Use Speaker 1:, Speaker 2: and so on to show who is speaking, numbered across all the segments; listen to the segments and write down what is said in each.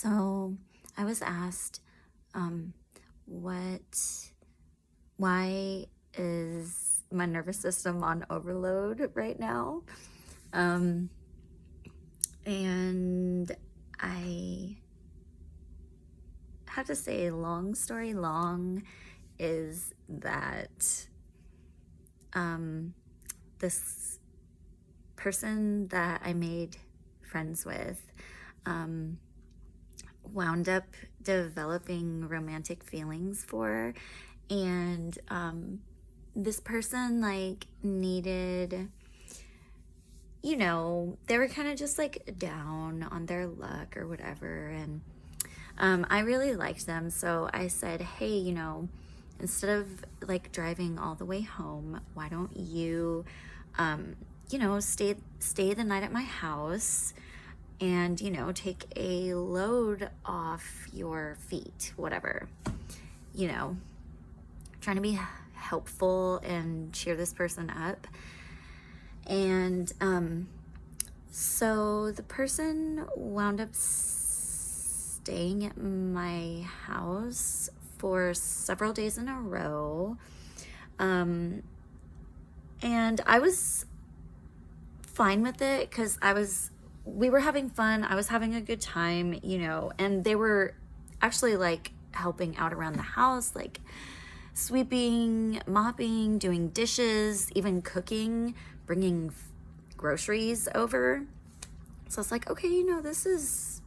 Speaker 1: So I was asked, why is my nervous system on overload right now? Um, and I have to say, long story long, is that this person that I made friends with wound up developing romantic feelings for, and this person needed, they were kind of just down on their luck or whatever, and I really liked them, so I said, hey, instead of driving all the way home, why don't you stay the night at my house and take a load off your feet, whatever, you know trying to be helpful and cheer this person up. And so the person wound up staying at my house for several days in a row, and I was fine with it because we were having fun. I was having a good time, and they were actually helping out around the house, sweeping, mopping, doing dishes, even cooking, bringing groceries over. So I was like, okay, this is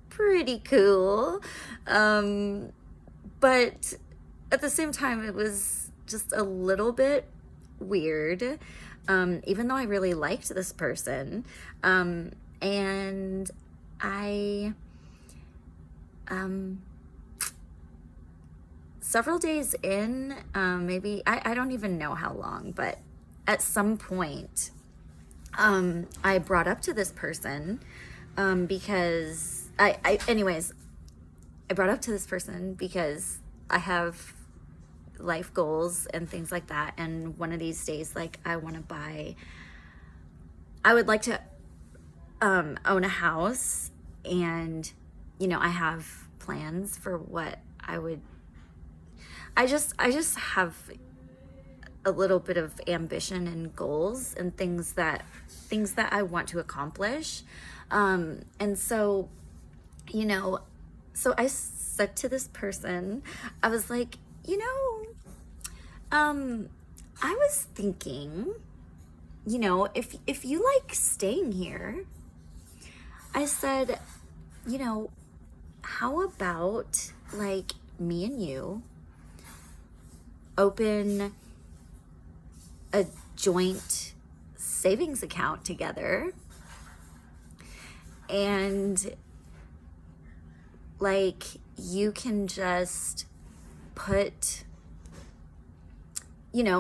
Speaker 1: pretty cool. But at the same time, it was just a little bit weird, even though I really liked this person. And I, several days in, maybe, I don't even know how long, but at some point, I brought up to this person, because anyways, I brought up to this person because I have life goals and things like that. And one of these days, I would like to, own a house, and, I have plans for what I just have a little bit of ambition and goals and things that I want to accomplish. And so, so I said to this person, I was like, I was thinking, if you like staying here, I said, how about me and you open a joint savings account together, and you can just put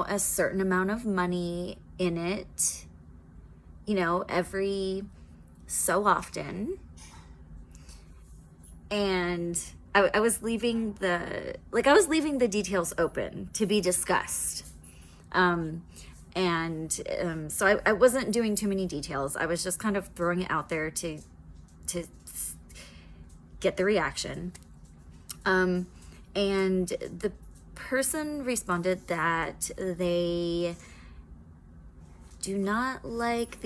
Speaker 1: a certain amount of money in it, every so often. And I was leaving the details open to be discussed. So I wasn't doing too many details. I was just kind of throwing it out there to get the reaction. And the person responded that they do not like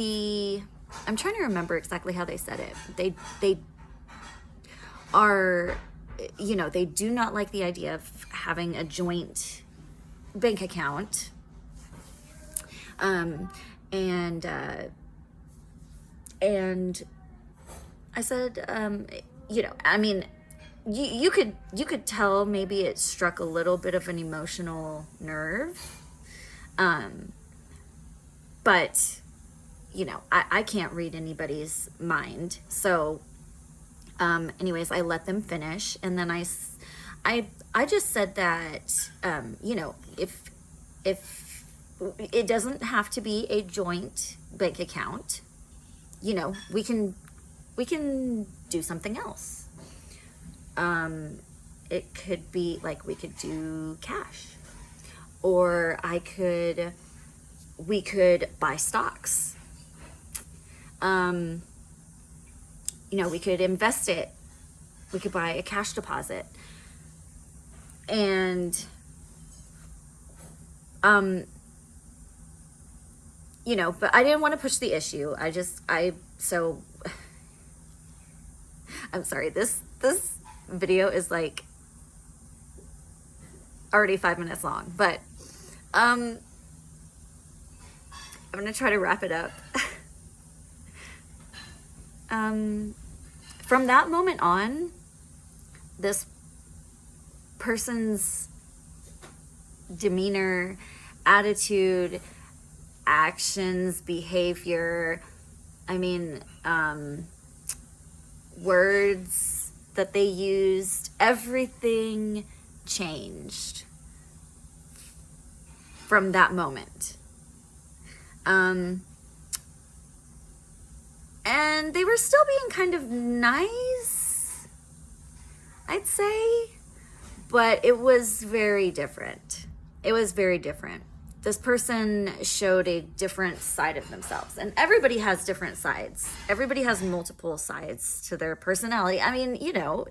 Speaker 1: I'm trying to remember exactly how they said it. They are, they do not like the idea of having a joint bank account. And I said, I mean, you could tell maybe it struck a little bit of an emotional nerve. But, I can't read anybody's mind. So, anyways, I let them finish. And then I just said that, if it doesn't have to be a joint bank account, we can do something else. It could be we could do cash, or we could buy stocks. you know, we could invest it. We could buy a cash deposit. And, you know, but I didn't want to push the issue. So I'm sorry, this video is like already 5 minutes long, but I'm gonna try to wrap it up. From that moment on, this person's demeanor, attitude, actions, behavior, I mean, words that they used, everything changed from that moment. And they were still being kind of nice, I'd say, but it was very different. It was very different. This person showed a different side of themselves, and everybody has different sides. Everybody has multiple sides to their personality. I mean, you know,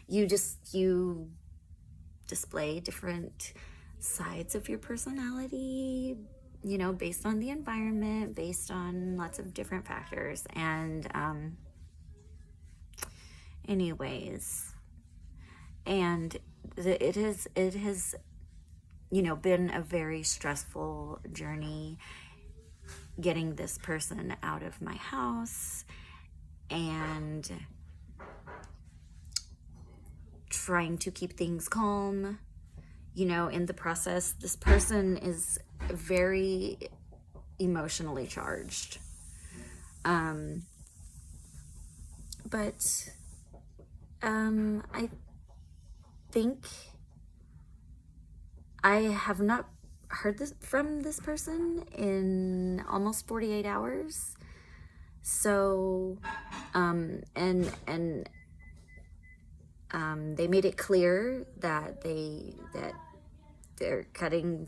Speaker 1: you display different sides of your personality, you know, based on the environment, based on lots of different factors. And anyways, and it has you know, been a very stressful journey getting this person out of my house and trying to keep things calm. You know, in the process, this person is very emotionally charged. But I think I have not heard this from this person in almost 48 hours. So, they made it clear that they're cutting,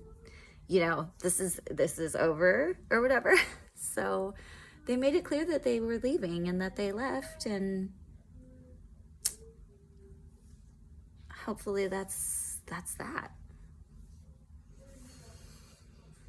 Speaker 1: you know, this is over or whatever. So they made it clear that they were leaving and that they left, and hopefully that's that.